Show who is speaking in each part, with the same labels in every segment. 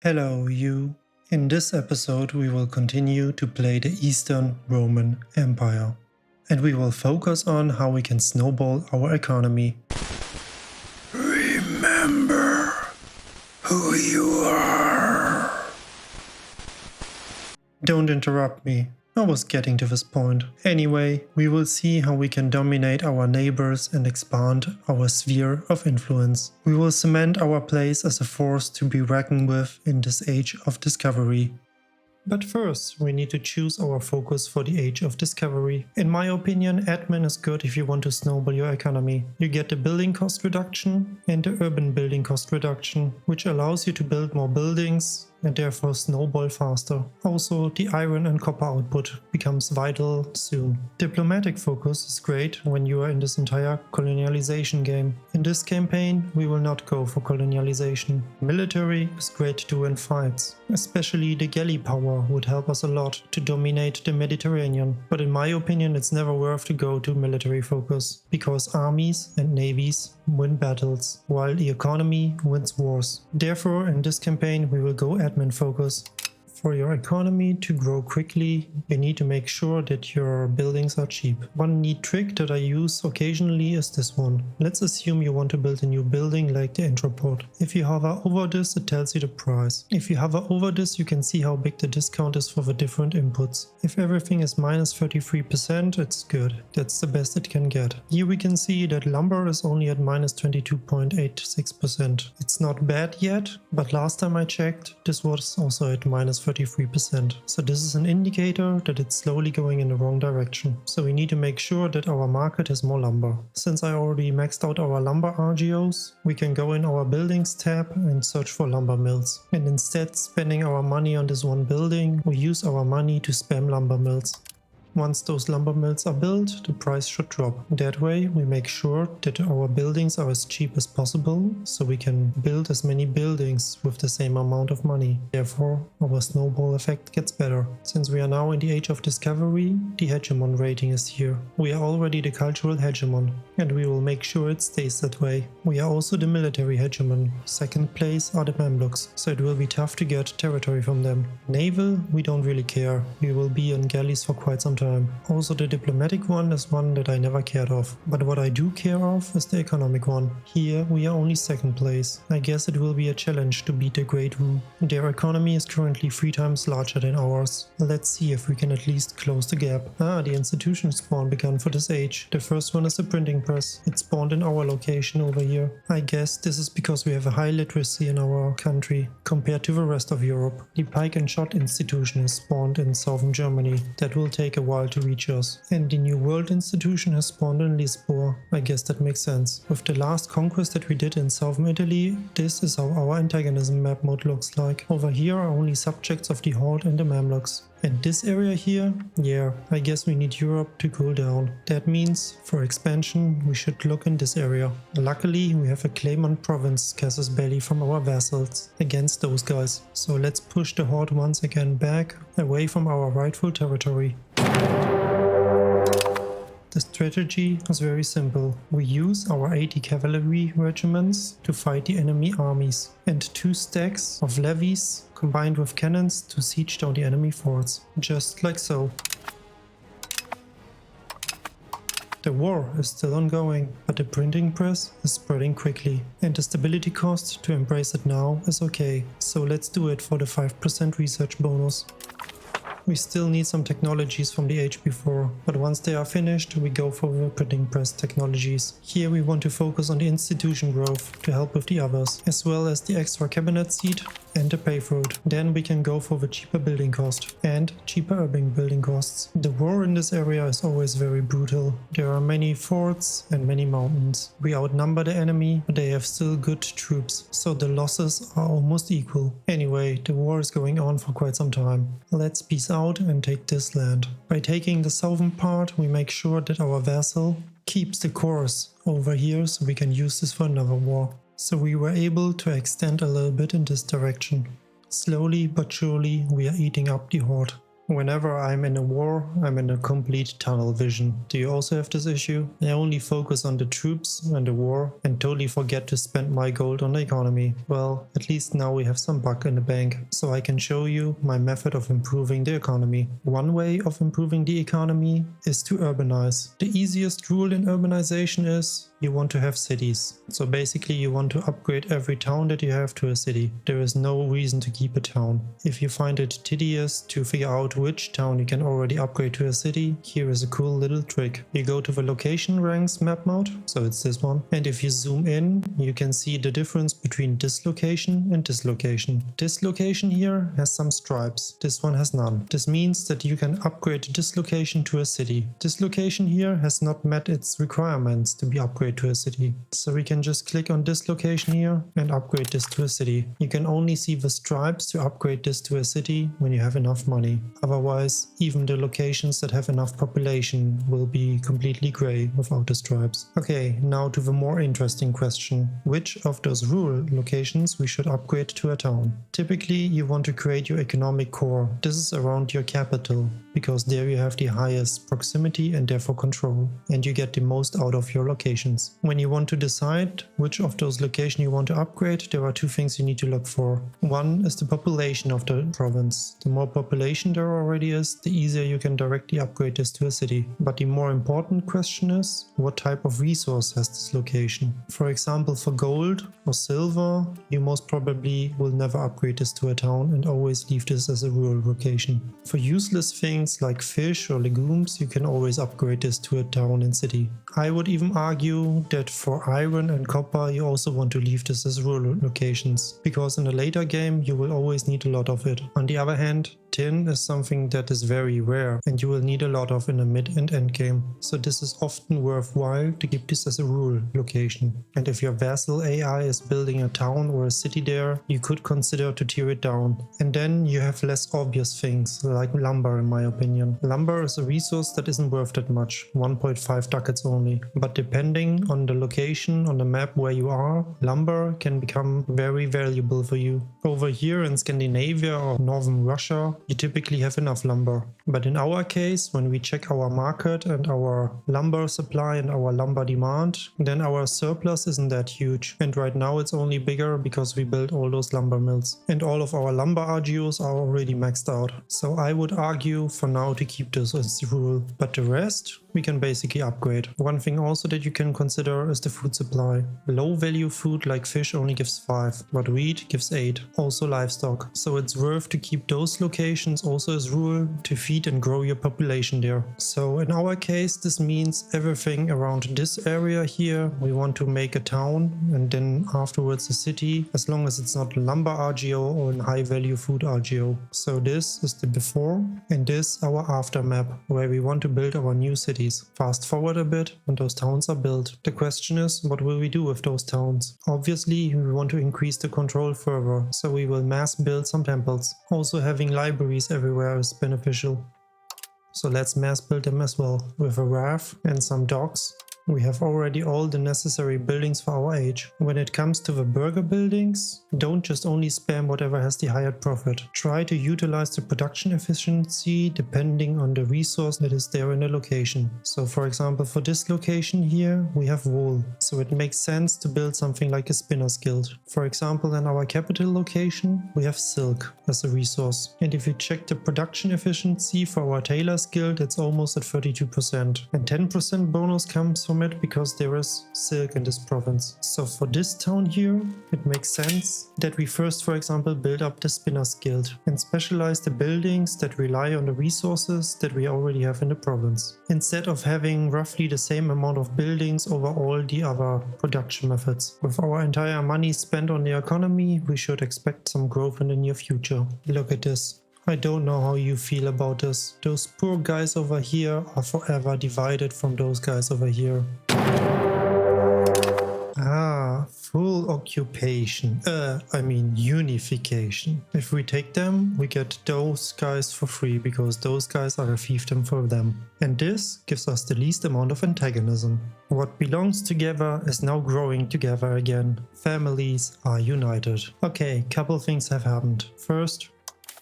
Speaker 1: Hello you. In this episode we will continue to play the Eastern Roman Empire. And we will focus on how we can snowball our economy. Remember who you are. Don't interrupt me. I was getting to this point. Anyway, we will see how we can dominate our neighbors and expand our sphere of influence. We will cement our place as a force to be reckoned with in this age of discovery. But first, we need to choose our focus for the age of discovery. In my opinion, admin is good if you want to snowball your economy. You get the building cost reduction and the urban building cost reduction, which allows you to build more buildings and therefore snowball faster. Also, the iron and copper output becomes vital soon. Diplomatic focus is great when you are in this entire colonialization game. In this campaign, we will not go for colonialization. Military is great to win fights. Especially the galley power would help us a lot to dominate the Mediterranean. But in my opinion, it's never worth to go to military focus, because armies and navies win battles, while the economy wins wars. Therefore, in this campaign, we will go admin focus. For your economy to grow quickly, you need to make sure that your buildings are cheap. One neat trick that I use occasionally is this one. Let's assume you want to build a new building like the Entropod. If you hover over this, it tells you the price. If you hover over this, you can see how big the discount is for the different inputs. If everything is minus 33%, it's good. That's the best it can get. Here we can see that lumber is only at minus 22.86%. It's not bad yet, but last time I checked, this was also at minus 33%. So this is an indicator that it's slowly going in the wrong direction. So we need to make sure that our market has more lumber. Since I already maxed out our lumber RGOs, we can go in our buildings tab and search for lumber mills. And instead spending our money on this one building, we use our money to spam lumber mills. Once those lumber mills are built, the price should drop. That way we make sure that our buildings are as cheap as possible, so we can build as many buildings with the same amount of money. Therefore, our snowball effect gets better. Since we are now in the age of discovery, the hegemon rating is here. We are already the cultural hegemon, and we will make sure it stays that way. We are also the military hegemon. Second place are the Mamluks, so it will be tough to get territory from them. Naval, we don't really care. We will be on galleys for quite some time. Also, the diplomatic one is one that I never cared of, but what I do care of is the economic one. Here we are only second place. I guess it will be a challenge to beat the Great Wu. Their economy is currently 3 times larger than ours. Let's see if we can at least close the gap. The institution spawn began for this age. The first one is the printing press. It spawned in our location over here. I guess this is because we have a high literacy in our country compared to the rest of Europe. The pike and shot institution is spawned in southern Germany. That will take a while to reach us. And the New World institution has spawned in Lisboa. I guess that makes sense. With the last conquest that we did in southern Italy, this is how our antagonism map mode looks like. Over here are only subjects of the Horde and the Mamluks. And this area here, yeah, I guess we need Europe to cool down. That means, for expansion, we should look in this area. Luckily, we have a claim on province casus belli from our vassals against those guys. So let's push the Horde once again back, away from our rightful territory. The strategy is very simple. We use our 80 cavalry regiments to fight the enemy armies, and 2 stacks of levies combined with cannons to siege down the enemy forts. Just like so. The war is still ongoing, but the printing press is spreading quickly, and the stability cost to embrace it now is okay. So let's do it for the 5% research bonus. We still need some technologies from the age before, but once they are finished, we go for the printing press technologies. Here we want to focus on the institution growth to help with the others, as well as the extra cabinet seat and the pave road. Then we can go for the cheaper building cost and cheaper urban building costs. The war in this area is always very brutal. There are many forts and many mountains. We outnumber the enemy, but they have still good troops, so the losses are almost equal. Anyway, the war is going on for quite some time. Let's peace out and take this land. By taking the southern part, we make sure that our vassal keeps the course over here, so we can use this for another war. So we were able to extend a little bit in this direction. Slowly but surely we are eating up the Horde. Whenever I'm in a war, I'm in a complete tunnel vision. Do you also have this issue? I only focus on the troops and the war and totally forget to spend my gold on the economy. Well, at least now we have some buck in the bank, so I can show you my method of improving the economy. One way of improving the economy is to urbanize. The easiest rule in urbanization is you want to have cities. So basically you want to upgrade every town that you have to a city. There is no reason to keep a town. If you find it tedious to figure out which town you can already upgrade to a city, here is a cool little trick. You go to the location ranks map mode, so it's this one, and if you zoom in, you can see the difference between this location and this location. This location here has some stripes, this one has none. This means that you can upgrade this location to a city. This location here has not met its requirements to be upgraded to a city. So we can just click on this location here and upgrade this to a city. You can only see the stripes to upgrade this to a city when you have enough money. Otherwise, even the locations that have enough population will be completely gray without the stripes. Okay, now to the more interesting question. Which of those rural locations we should upgrade to a town? Typically, you want to create your economic core. This is around your capital, because there you have the highest proximity and therefore control, and you get the most out of your locations. When you want to decide which of those locations you want to upgrade, there are two things you need to look for. One is the population of the province. The more population there already is, the easier you can directly upgrade this to a city. But the more important question is, what type of resource has this location? For example, for gold or silver, you most probably will never upgrade this to a town and always leave this as a rural location. For useless things like fish or legumes, you can always upgrade this to a town and city. I would even argue that for iron and copper you also want to leave this as rural locations, because in a later game you will always need a lot of it. On the other hand, tin is something that is very rare and you will need a lot of in a mid and end game, so this is often worthwhile to keep this as a rural location. And if your vassal AI is building a town or a city there, you could consider to tear it down. And then you have less obvious things like lumber, in my opinion. Lumber is a resource that isn't worth that much, 1.5 ducats only, but depending on the location on the map where you are, lumber can become very valuable for you. Over here in Scandinavia or northern Russia, you typically have enough lumber. But in our case, when we check our market and our lumber supply and our lumber demand, then our surplus isn't that huge. And right now it's only bigger because we built all those lumber mills. And all of our lumber RGOs are already maxed out. So I would argue for now to keep this as the rule. But the rest we can basically upgrade. One thing also that you can consider is the food supply. Low value food like fish only gives 5, but wheat gives 8. Also livestock. So it's worth to keep those locations also as rural to feed and grow your population there. So in our case, this means everything around this area here, we want to make a town and then afterwards a city, as long as it's not lumber RGO or a high value food RGO. So this is the before and this our after map, where we want to build our new cities. Fast forward a bit and those towns are built. The question is, what will we do with those towns? Obviously, we want to increase the control further, so we will mass build some temples. Also having libraries everywhere is beneficial. So let's mass build them as well. With a raft and some docks, we have already all the necessary buildings for our age. When it comes to the burger buildings, don't just only spam whatever has the higher profit. Try to utilize the production efficiency depending on the resource that is there in the location. So for example, for this location here, we have wool. So it makes sense to build something like a spinner's guild. For example, in our capital location, we have silk as a resource. And if you check the production efficiency for our tailor's guild, it's almost at 32%. And 10% bonus comes from it because there is silk in this province. So for this town here, it makes sense that we first, for example, build up the Spinners Guild and specialize the buildings that rely on the resources that we already have in the province, instead of having roughly the same amount of buildings over all the other production methods. With our entire money spent on the economy, we should expect some growth in the near future. Look at this. I don't know how you feel about this. Those poor guys over here are forever divided from those guys over here. Ah, full occupation. Unification. If we take them, we get those guys for free because those guys are a fiefdom for them. And this gives us the least amount of antagonism. What belongs together is now growing together again. Families are united. Okay, couple things have happened. First,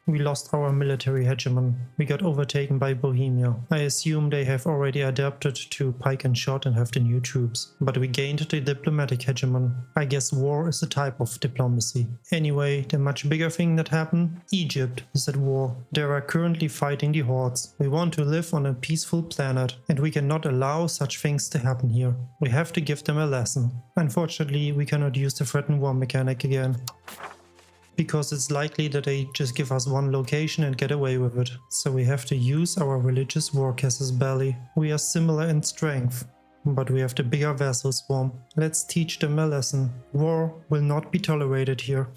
Speaker 1: We lost our military hegemon. We got overtaken by Bohemia. I assume they have already adapted to pike and shot and have the new troops. But we gained the diplomatic hegemon. I guess war is a type of diplomacy. Anyway, the much bigger thing that happened, Egypt is at war. They are currently fighting the Hordes. We want to live on a peaceful planet, and we cannot allow such things to happen here. We have to give them a lesson. Unfortunately, we cannot use the threatened war mechanic again, because it's likely that they just give us one location and get away with it. So we have to use our religious war casus belli. We are similar in strength, but we have the bigger vassal swarm. Let's teach them a lesson. War will not be tolerated here.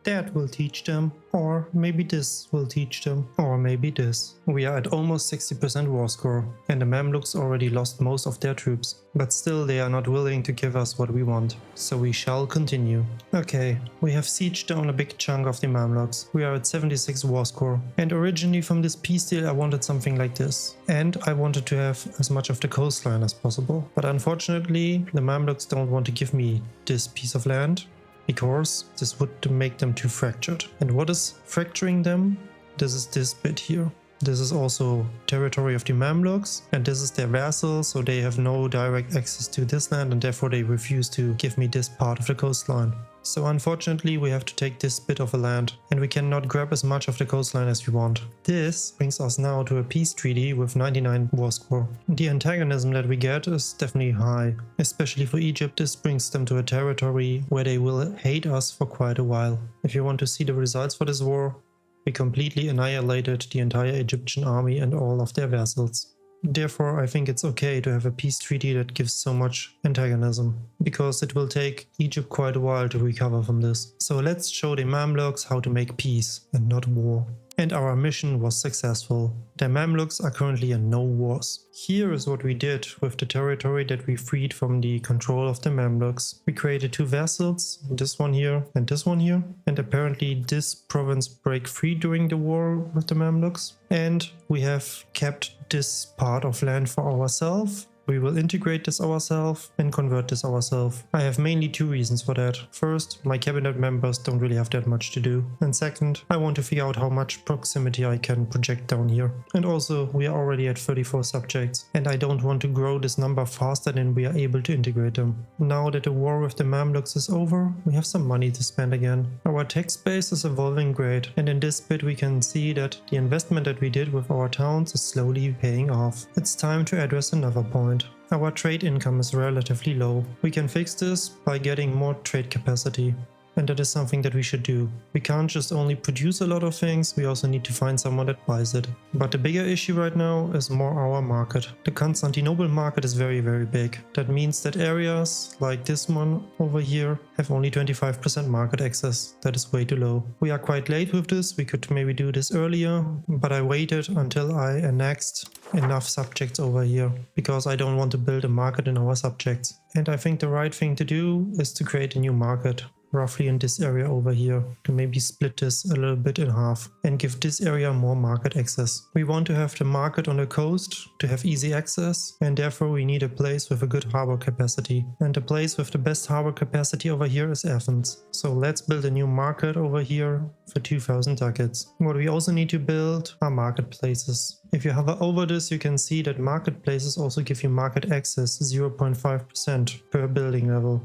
Speaker 1: That will teach them, or maybe this will teach them, or maybe this. We are at almost 60% war score, and the Mamluks already lost most of their troops. But still they are not willing to give us what we want, so we shall continue. Okay, we have sieged down a big chunk of the Mamluks. We are at 76 war score, and originally from this peace deal I wanted something like this. And I wanted to have as much of the coastline as possible. But unfortunately the Mamluks don't want to give me this piece of land, because this would make them too fractured. And what is fracturing them? This is this bit here. This is also territory of the Mamluks, and this is their vassal, so they have no direct access to this land, and therefore they refuse to give me this part of the coastline. So unfortunately we have to take this bit of a land, and we cannot grab as much of the coastline as we want. This brings us now to a peace treaty with 99 war score. The antagonism that we get is definitely high. Especially for Egypt, this brings them to a territory where they will hate us for quite a while. If you want to see the results for this war, we completely annihilated the entire Egyptian army and all of their vassals. Therefore, I think it's okay to have a peace treaty that gives so much antagonism, because it will take Egypt quite a while to recover from this. So let's show the Mamluks how to make peace and not war. And our mission was successful. The Mamluks are currently in no wars. Here is what we did with the territory that we freed from the control of the Mamluks. We created two vassals, this one here and this one here. And apparently this province broke free during the war with the Mamluks. And we have kept this part of land for ourselves. We will integrate this ourselves and convert this ourselves. I have mainly two reasons for that. First, my cabinet members don't really have that much to do. And second, I want to figure out how much proximity I can project down here. And also, we are already at 34 subjects, and I don't want to grow this number faster than we are able to integrate them. Now that the war with the Mamluks is over, we have some money to spend again. Our tax base is evolving great, and in this bit we can see that the investment that we did with our towns is slowly paying off. It's time to address another point. Our trade income is relatively low. We can fix this by getting more trade capacity. And that is something that we should do. We can't just only produce a lot of things, we also need to find someone that buys it. But the bigger issue right now is more our market. The Constantinople market is very big. That means that areas like this one over here have only 25% market access. That is way too low. We are quite late with this, we could maybe do this earlier, but I waited until I annexed enough subjects over here, because I don't want to build a market in our subjects. And I think the right thing to do is to create a new market. Roughly in this area over here, to maybe split this a little bit in half and give this area more market access. We want to have the market on the coast to have easy access, and therefore we need a place with a good harbor capacity. And the place with the best harbor capacity over here is Athens. So let's build a new market over here for 2000 ducats. What we also need to build are marketplaces. If you hover over this, you can see that marketplaces also give you market access 0.5% per building level.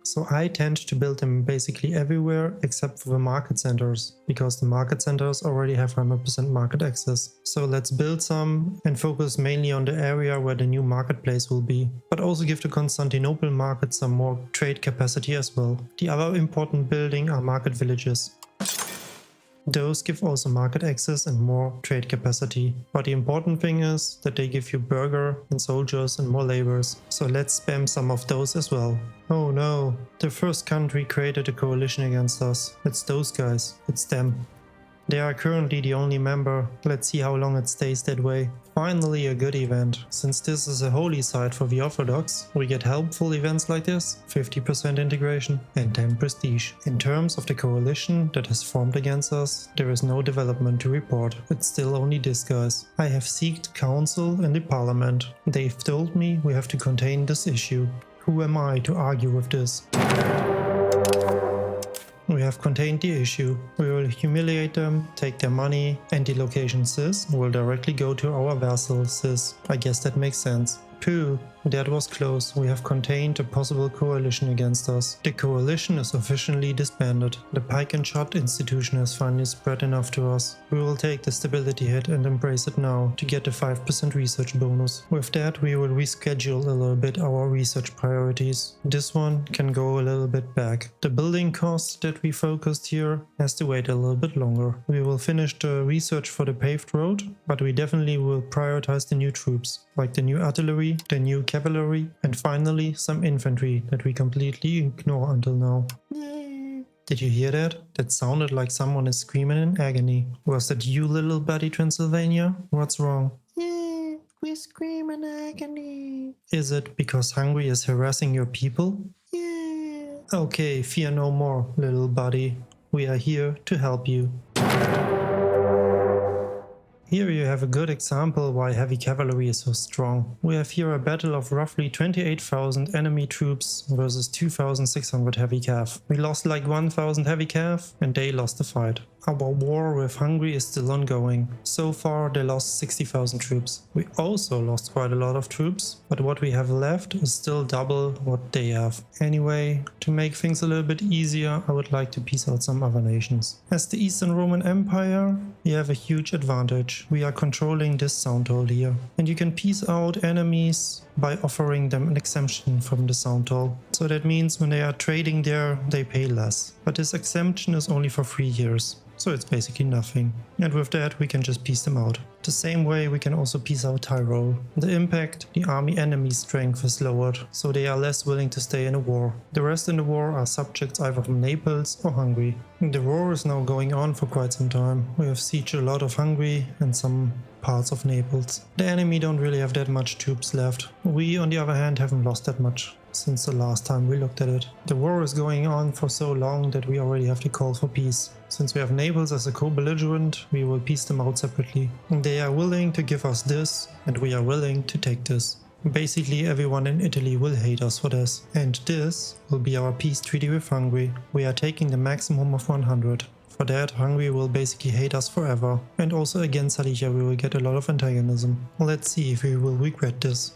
Speaker 1: So I tend to build them basically everywhere except for the market centers, because the market centers already have 100% market access. So let's build some and focus mainly on the area where the new marketplace will be, but also give the Constantinople market some more trade capacity as well. The other important building are market villages. Those give also market access and more trade capacity. But the important thing is that they give you burger and soldiers and more laborers. So let's spam some of those as well. Oh no, the first country created a coalition against us. It's those guys, it's them. They are currently the only member. Let's see how long it stays that way. Finally a good event. Since this is a holy site for the Orthodox, we get helpful events like this, 50% integration and 10 prestige. In terms of the coalition that has formed against us, there is no development to report. It's still only this guys. I have sought counsel in the parliament. They've told me we have to contain this issue. Who am I to argue with this? We have contained the issue. We will humiliate them, take their money, and the location Cis will directly go to our vassal Cis. I guess that makes sense. Pooh, that was close. We have contained a possible coalition against us. The coalition is officially disbanded. The pike and shot institution has finally spread enough to us. We will take the stability hit and embrace it now to get the 5% research bonus. With that, we will reschedule a little bit our research priorities. This one can go a little bit back. The building cost that we focused here has to wait a little bit longer. We will finish the research for the paved road, but we definitely will prioritize the new troops, like the new artillery, the new cavalry, and finally some infantry that we completely ignore until now. Did you hear that? That sounded like someone is screaming in agony. Was that you, little buddy Transylvania? What's wrong? Yeah, we scream in agony. Is it because Hungary is harassing your people? Yeah. Okay, fear no more, little buddy. We are here to help you. Here you have a good example why heavy cavalry is so strong. We have here a battle of roughly 28,000 enemy troops versus 2,600 heavy cav. We lost like 1,000 heavy cav and they lost the fight. Our war with Hungary is still ongoing. So far they lost 60,000 troops. We also lost quite a lot of troops, but what we have left is still double what they have. Anyway, to make things a little bit easier, I would like to peace out some other nations. As the Eastern Roman Empire, we have a huge advantage. We are controlling this sound toll here. And you can peace out enemies by offering them an exemption from the sound toll. So that means when they are trading there, they pay less. But this exemption is only for 3 years. So it's basically nothing. And with that we can just peace them out. The same way we can also peace out Tyrol. The impact, the army enemy strength is lowered, so they are less willing to stay in a war. The rest in the war are subjects either from Naples or Hungary. The war is now going on for quite some time. We have sieged a lot of Hungary and some parts of Naples. The enemy don't really have that much troops left. We on the other hand haven't lost that much since the last time we looked at it. The war is going on for so long that we already have to call for peace. Since we have Naples as a co-belligerent, we will peace them out separately. They are willing to give us this, and we are willing to take this. Basically everyone in Italy will hate us for this. And this will be our peace treaty with Hungary. We are taking the maximum of 100. For that, Hungary will basically hate us forever. And also against Silesia we will get a lot of antagonism. Let's see if we will regret this.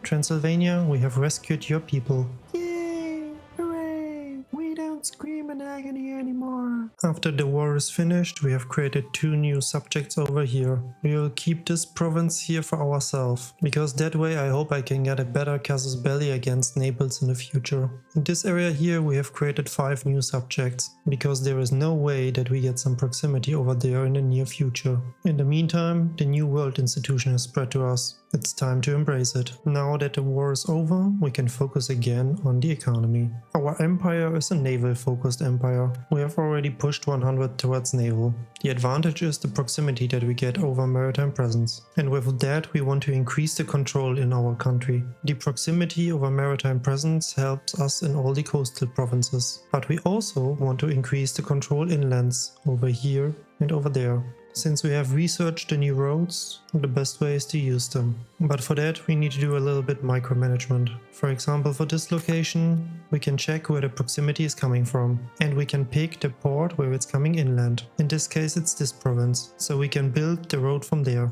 Speaker 1: Transylvania, we have rescued your people. Yay! Hooray! We don't scream in agony anymore. After the war is finished, we have created 2 new subjects over here. We will keep this province here for ourselves, because that way I hope I can get a better casus belli against Naples in the future. In this area here we have created 5 new subjects, because there is no way that we get some proximity over there in the near future. In the meantime, the New World Institution has spread to us. It's time to embrace it. Now that the war is over, we can focus again on the economy. Our empire is a naval-focused empire. We have already pushed 100 towards naval. The advantage is the proximity that we get over maritime presence. And with that, we want to increase the control in our country. The proximity over maritime presence helps us in all the coastal provinces. But we also want to increase the control inlands over here and over there. Since we have researched the new roads, the best way is to use them. But for that we need to do a little bit micromanagement. For example, for this location, we can check where the proximity is coming from. And we can pick the port where it's coming inland. In this case it's this province, so we can build the road from there.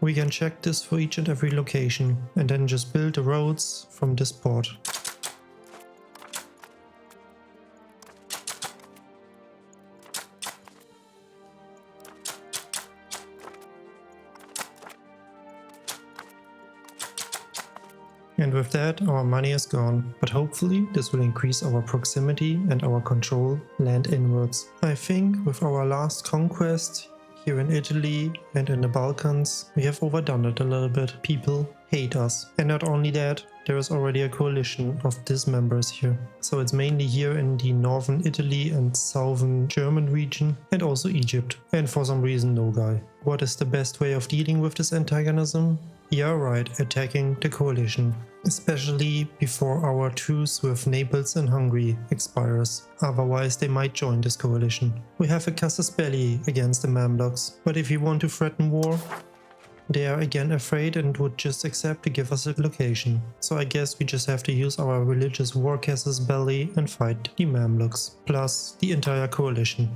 Speaker 1: We can check this for each and every location, and then just build the roads from this port. And with that, our money is gone, but hopefully this will increase our proximity and our control land inwards. I think with our last conquest here in Italy and in the Balkans, we have overdone it a little bit. People hate us. And not only that, there is already a coalition of dismembers here. So it's mainly here in the northern Italy and southern German region, and also Egypt. And for some reason no guy. What is the best way of dealing with this antagonism? Yeah, right, attacking the coalition. Especially before our truce with Naples and Hungary expires, otherwise they might join this coalition. We have a casus belli against the Mamluks, but if you want to threaten war, They are again afraid and would just accept to give us a location. So I guess we just have to use our religious war casus belly and fight the Mamluks, plus the entire coalition.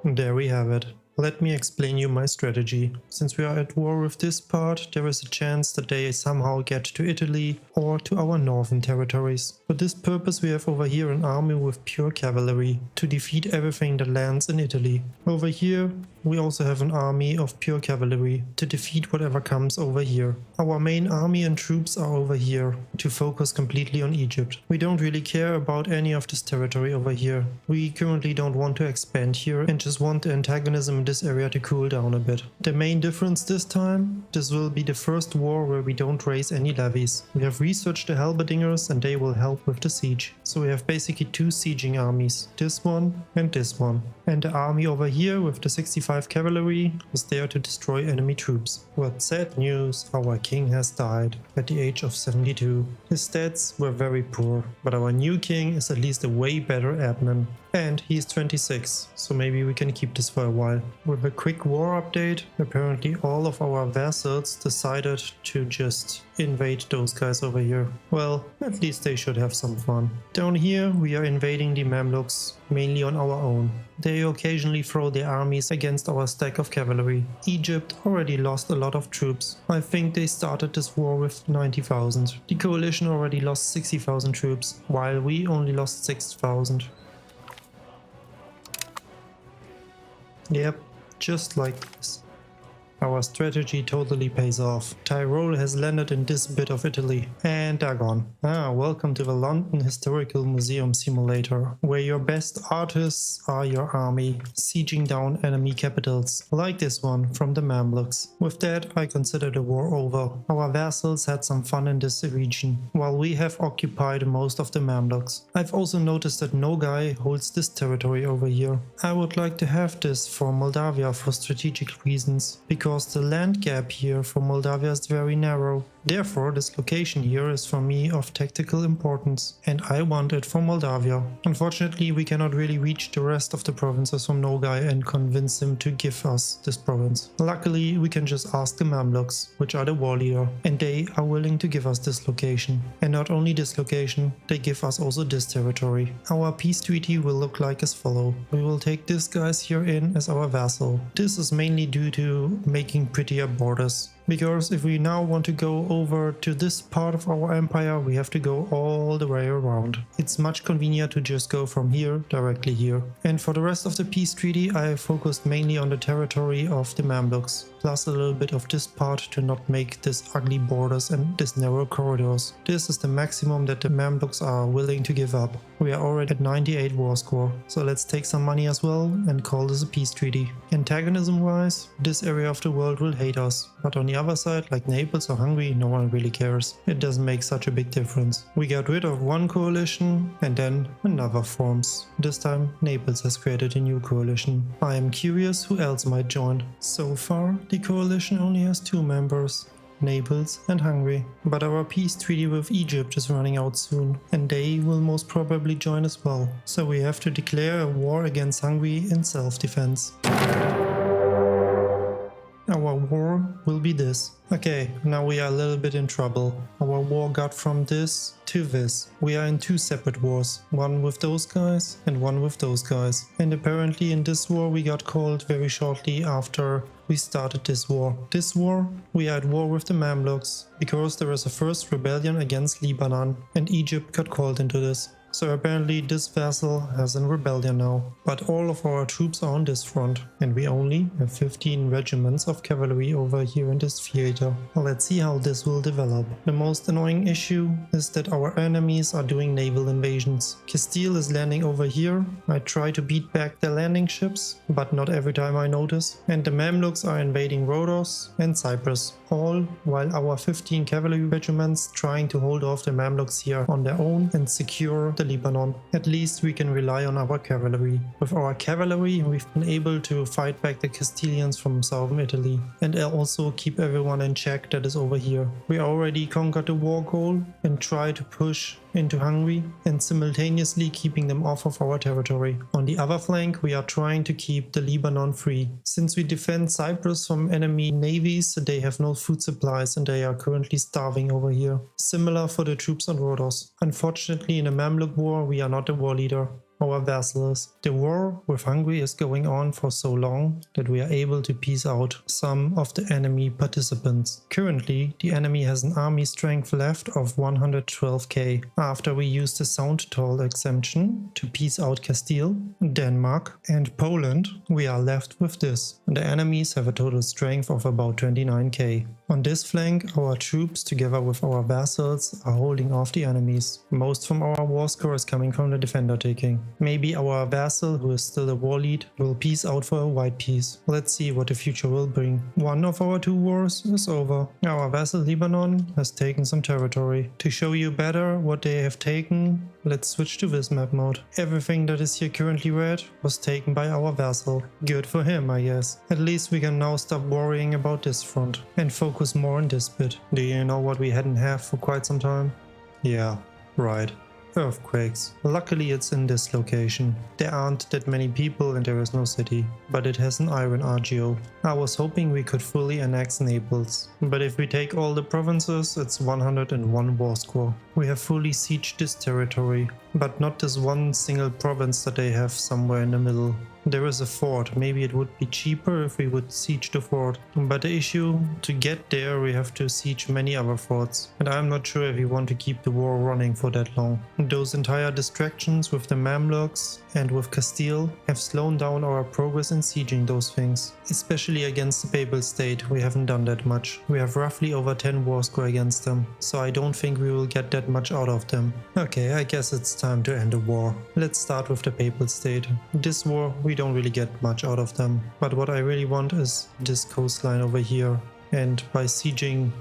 Speaker 1: There we have it. Let me explain you my strategy. Since we are at war with this part, there is a chance that they somehow get to Italy or to our northern territories. For this purpose we have over here an army with pure cavalry to defeat everything that lands in Italy. Over here we also have an army of pure cavalry to defeat whatever comes over here. Our main army and troops are over here to focus completely on Egypt. We don't really care about any of this territory over here. We currently don't want to expand here and just want the antagonism in this area to cool down a bit. The main difference this time, this will be the first war where we don't raise any levies. We have researched the halberdingers and they will help with the siege. So we have basically two sieging armies, this one and this one. And the army over here with the 65 cavalry was there to destroy enemy troops. But sad news, our king has died at the age of 72. His stats were very poor, but our new king is at least a way better admin. And he's 26, so maybe we can keep this for a while. With a quick war update, apparently all of our vassals decided to just invade those guys over here. Well, at least they should have some fun. Down here we are invading the Mamluks, mainly on our own. They occasionally throw their armies against our stack of cavalry. Egypt already lost a lot of troops. I think they started this war with 90,000. The coalition already lost 60,000 troops, while we only lost 6,000. Yep, just like this. Our strategy totally pays off. Tyrol has landed in this bit of Italy. And they're gone. Welcome to the London Historical Museum Simulator, where your best artists are your army, sieging down enemy capitals, like this one from the Mamluks. With that, I consider the war over. Our vassals had some fun in this region, while we have occupied most of the Mamluks. I've also noticed that no guy holds this territory over here. I would like to have this for Moldavia for strategic reasons, because the land gap here for Moldavia is very narrow. Therefore, this location here is for me of tactical importance, and I want it for Moldavia. Unfortunately, we cannot really reach the rest of the provinces from Nogai and convince him to give us this province. Luckily, we can just ask the Mamluks, which are the war leader, and they are willing to give us this location. And not only this location, they give us also this territory. Our peace treaty will look like as follow. We will take this guys here in as our vassal. This is mainly due to making prettier borders. Because if we now want to go over to this part of our empire, we have to go all the way around. It's much convenient to just go from here directly here. And for the rest of the peace treaty, I focused mainly on the territory of the Mamluks, plus a little bit of this part to not make this ugly borders and this narrow corridors. This is the maximum that the Mamluks are willing to give up. We are already at 98 war score, so let's take some money as well and call this a peace treaty. Antagonism wise, this area of the world will hate us, but on the other side, like Naples or Hungary, no one really cares. It doesn't make such a big difference. We got rid of one coalition and then another forms. This time Naples has created a new coalition. I am curious who else might join. So far the coalition only has 2 members, Naples and Hungary. But our peace treaty with Egypt is running out soon, and they will most probably join as well. So we have to declare a war against Hungary in self-defense. Our war will be this. Okay, now we are a little bit in trouble. Our war got from this to this. We are in 2 separate wars, one with those guys and one with those guys. And apparently in this war we got called very shortly after we started this war. This war, we are at war with the Mamluks, because there was a first rebellion against Lebanon and Egypt got called into this. So apparently this vassal has a rebellion now, but all of our troops are on this front, and we only have 15 regiments of cavalry over here in this theater. Well, let's see how this will develop. The most annoying issue is that our enemies are doing naval invasions. Castile is landing over here. I try to beat back their landing ships, but not every time I notice. And the Mamluks are invading Rhodos and Cyprus, all while our 15 cavalry regiments trying to hold off the Mamluks here on their own and secure the Lebanon. At least we can rely on our cavalry. With our cavalry, we've been able to fight back the Castilians from southern Italy and also keep everyone in check that is over here. We already conquered the war goal and try to push into Hungary and simultaneously keeping them off of our territory. On the other flank, we are trying to keep the Lebanon free. Since we defend Cyprus from enemy navies, they have no food supplies and they are currently starving over here. Similar for the troops on Rhodos. Unfortunately, in a Mamluk war, we are not the war leader. Our vassals. The war with Hungary is going on for so long that we are able to piece out some of the enemy participants. Currently, the enemy has an army strength left of 112k. After we used the sound toll exemption to piece out Castile, Denmark and Poland, we are left with this. The enemies have a total strength of about 29k. On this flank, our troops together with our vassals are holding off the enemies. Most from our war score is coming from the defender taking. Maybe our vassal, who is still the war lead, will peace out for a white peace. Let's see what the future will bring. One of our two wars is over. Our vassal Lebanon has taken some territory. To show you better what they have taken, let's switch to this map mode. Everything that is here currently red was taken by our vassal. Good for him, I guess. At least we can now stop worrying about this front and focus more on this bit. Do you know what we hadn't have for quite some time? Yeah, right. Earthquakes. Luckily it's in this location. There aren't that many people and there is no city, but it has an iron RGO. I was hoping we could fully annex Naples, but if we take all the provinces, it's 101 war score. We have fully sieged this territory, but not this one single province that they have somewhere in the middle. There is a fort. Maybe it would be cheaper if we would siege the fort. But the issue, to get there we have to siege many other forts. And I'm not sure if we want to keep the war running for that long. Those entire distractions with the Mamluks and with Castile have slowed down our progress in sieging those things. Especially against the Papal State, we haven't done that much. We have roughly over 10 war score against them. So I don't think we will get that much out of them. Okay, I guess it's time to end the war. Let's start with the Papal State. This war, we don't really get much out of them, but what I really want is this coastline over here, and by sieging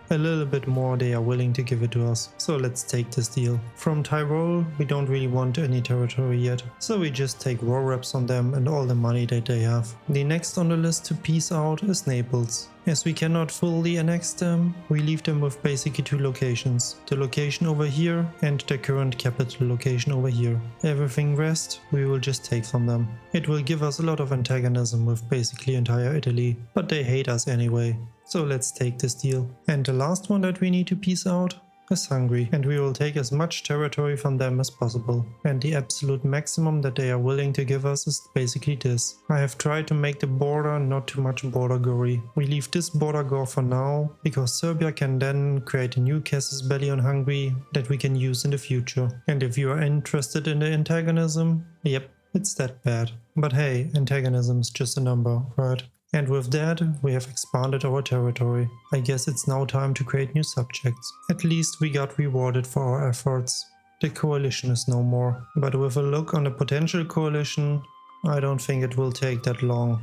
Speaker 1: a little bit more they are willing to give it to us. So let's take this deal. From Tyrol we don't really want any territory yet, so we just take war reps on them and all the money that they have. The next on the list to peace out is Naples. As we cannot fully annex them, we leave them with basically two locations. The location over here and the current capital location over here. Everything rest we will just take from them. It will give us a lot of antagonism with basically entire Italy, but they hate us anyway. So let's take this deal. And the last one that we need to peace out is Hungary, and we will take as much territory from them as possible. And the absolute maximum that they are willing to give us is basically this. I have tried to make the border not too much border gory. We leave this border gore for now, because Serbia can then create a new casus belli on Hungary that we can use in the future. And if you are interested in the antagonism, yep, it's that bad. But hey, antagonism is just a number, right? And with that, we have expanded our territory. I guess it's now time to create new subjects. At least we got rewarded for our efforts. The coalition is no more. But with a look on the potential coalition, I don't think it will take that long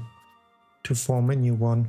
Speaker 1: to form a new one.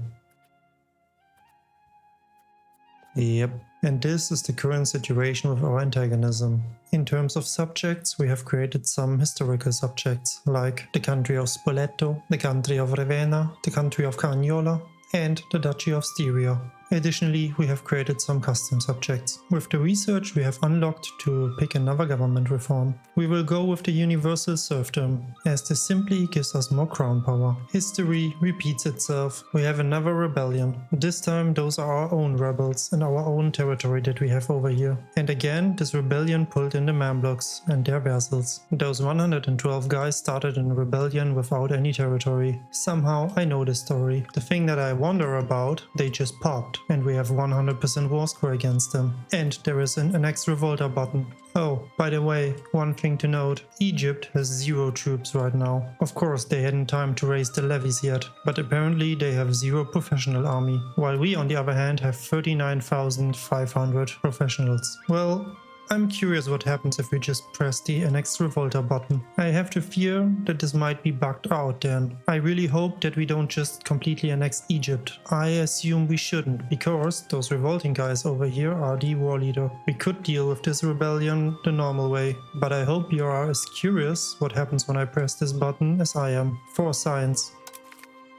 Speaker 1: Yep. And this is the current situation with our antagonism. In terms of subjects, we have created some historical subjects, like the country of Spoleto, the country of Ravenna, the country of Carniola, and the Duchy of Styria. Additionally, we have created some custom subjects. With the research we have unlocked to pick another government reform. We will go with the universal serfdom, as this simply gives us more crown power. History repeats itself. We have another rebellion. This time those are our own rebels and our own territory that we have over here. And again, this rebellion pulled in the Mamluks and their vassals. Those 112 guys started in a rebellion without any territory. Somehow I know this story. The thing that I wonder about, they just popped. And we have 100% war score against them. And there is an annex revolter button. Oh, by the way, one thing to note, Egypt has 0 troops right now. Of course, they hadn't time to raise the levies yet, but apparently they have 0 professional army, while we on the other hand have 39,500 professionals. Well, I'm curious what happens if we just press the Annex Revolter button. I have to fear that this might be bugged out then. I really hope that we don't just completely annex Egypt. I assume we shouldn't, because those revolting guys over here are the war leader. We could deal with this rebellion the normal way, but I hope you are as curious what happens when I press this button as I am. For science.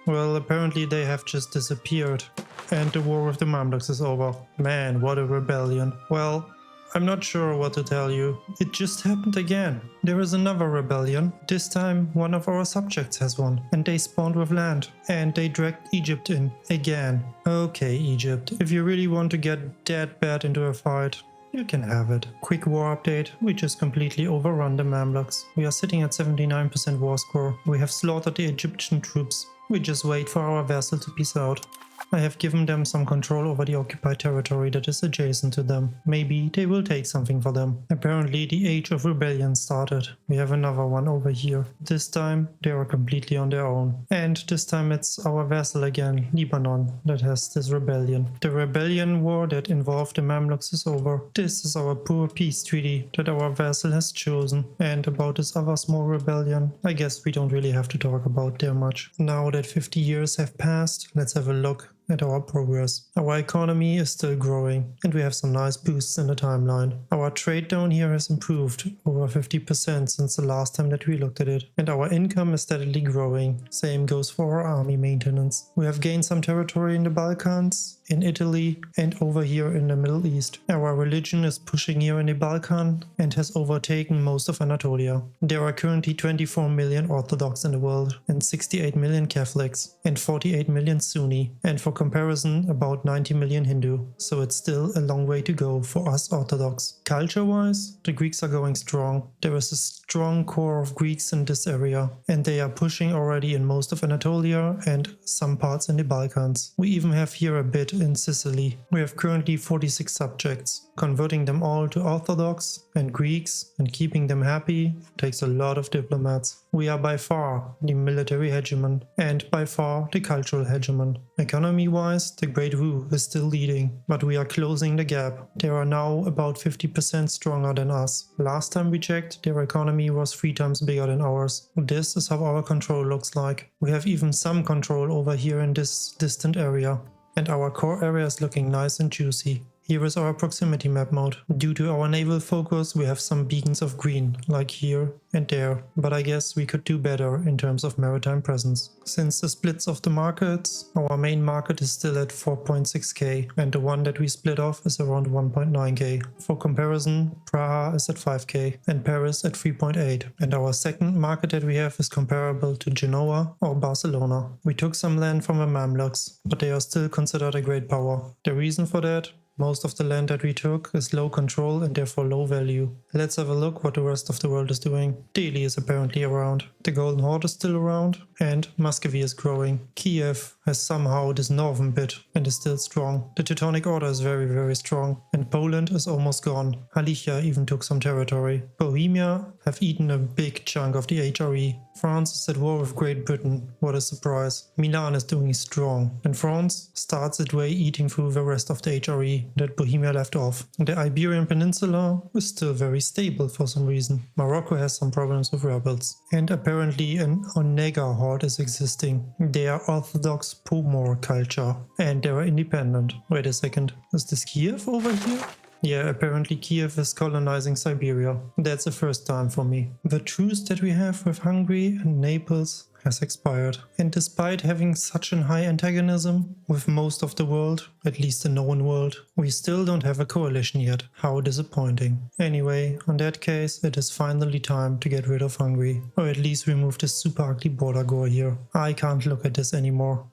Speaker 1: Well, apparently they have just disappeared, and the war with the Mamluks is over. Man, what a rebellion. Well, I'm not sure what to tell you. It just happened again. There is another rebellion. This time one of our subjects has won, and they spawned with land, and they dragged Egypt in again. Okay, Egypt, if you really want to get that bad into a fight, you can have it. Quick war update, we just completely overrun the Mamluks. We are sitting at 79% war score. We have slaughtered the Egyptian troops. We just wait for our vassal to peace out. I have given them some control over the occupied territory that is adjacent to them. Maybe they will take something for them. Apparently the age of rebellion started. We have another one over here. This time they are completely on their own. And this time it's our vassal again, Lebanon, that has this rebellion. The rebellion war that involved the Mamluks is over. This is our poor peace treaty that our vassal has chosen. And about this other small rebellion, I guess we don't really have to talk about there much. Now that 50 years have passed, let's have a look at our progress. Our economy is still growing and we have some nice boosts in the timeline. Our trade down here has improved over 50% since the last time that we looked at it, and our income is steadily growing. Same goes for our army maintenance. We have gained some territory in the Balkans, in Italy, and over here in the Middle East. Our religion is pushing here in the Balkan and has overtaken most of Anatolia. There are currently 24 million Orthodox in the world and 68 million Catholics and 48 million Sunni, and for comparison about 90 million Hindu, so it's still a long way to go for us Orthodox. Culture-wise, the Greeks are going strong. There is a strong core of Greeks in this area, and they are pushing already in most of Anatolia and some parts in the Balkans. We even have here a bit in Sicily. We have currently 46 subjects. Converting them all to Orthodox and Greeks and keeping them happy takes a lot of diplomats. We are by far the military hegemon and by far the cultural hegemon. Economy-wise, the Great Wu is still leading, but we are closing the gap. They are now about 50% stronger than us. Last time we checked, their economy was 3 times bigger than ours. This is how our control looks like. We have even some control over here in this distant area, and our core area is looking nice and juicy. Here is our proximity map mode. Due to our naval focus, we have some beacons of green, like here and there, but I guess we could do better in terms of maritime presence. Since the splits of the markets, our main market is still at 4.6k, and the one that we split off is around 1.9k. For comparison, Praha is at 5k and Paris at 3.8, and our second market that we have is comparable to Genoa or Barcelona. We took some land from the Mamluks, but they are still considered a great power. The reason for that? Most of the land that we took is low control and therefore low value. Let's have a look what the rest of the world is doing. Delhi is apparently around. The Golden Horde is still around, and Muscovy is growing. Kiev has somehow this northern bit and is still strong. The Teutonic Order is very, very strong, and Poland is almost gone. Galicia even took some territory. Bohemia have eaten a big chunk of the HRE. France is at war with Great Britain. What a surprise. Milan is doing strong, and France starts its way eating through the rest of the HRE that Bohemia left off. The Iberian Peninsula is still very stable for some reason. Morocco has some problems with rebels, and apparently an Onega horde is existing. They are Orthodox Pomor culture, and they are independent. Wait a second, is this Kiev over here? Yeah, apparently Kiev is colonizing Siberia. That's the first time for me. The truce that we have with Hungary and Naples has expired. And despite having such a high antagonism with most of the world, at least the known world, we still don't have a coalition yet. How disappointing. Anyway, on that case, it is finally time to get rid of Hungary. Or at least remove this super ugly border gore here. I can't look at this anymore.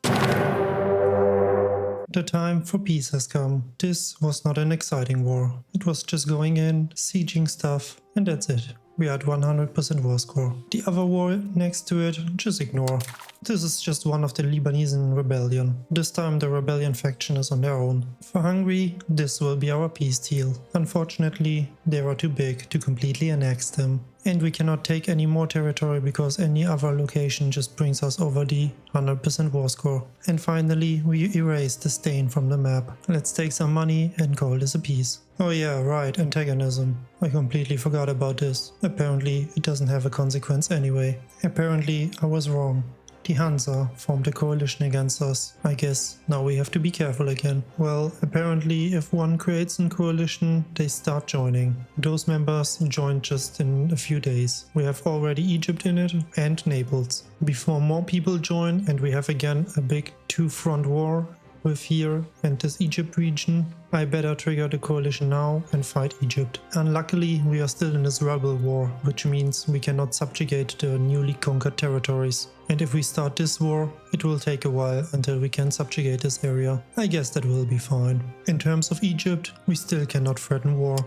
Speaker 1: The time for peace has come. This was not an exciting war. It was just going in, sieging stuff, and that's it. We are at 100% war score. The other war next to it, just ignore. This is just one of the Lebanese rebellion. This time the rebellion faction is on their own. For Hungary, this will be our peace deal. Unfortunately, they are too big to completely annex them. And we cannot take any more territory because any other location just brings us over the 100% war score. And finally, we erase the stain from the map. Let's take some money and call this a peace. Oh yeah, right, antagonism. I completely forgot about this. Apparently, it doesn't have a consequence anyway. Apparently, I was wrong. The Hansa formed a coalition against us. I guess now we have to be careful again. Well, apparently if one creates a coalition, they start joining. Those members joined just in a few days. We have already Egypt in it and Naples. Before more people join and we have again a big two-front war, with here and this Egypt region, I better trigger the coalition now and fight Egypt. Unluckily, we are still in this rebel war, which means we cannot subjugate the newly conquered territories. And if we start this war, it will take a while until we can subjugate this area. I guess that will be fine. In terms of Egypt, we still cannot threaten war,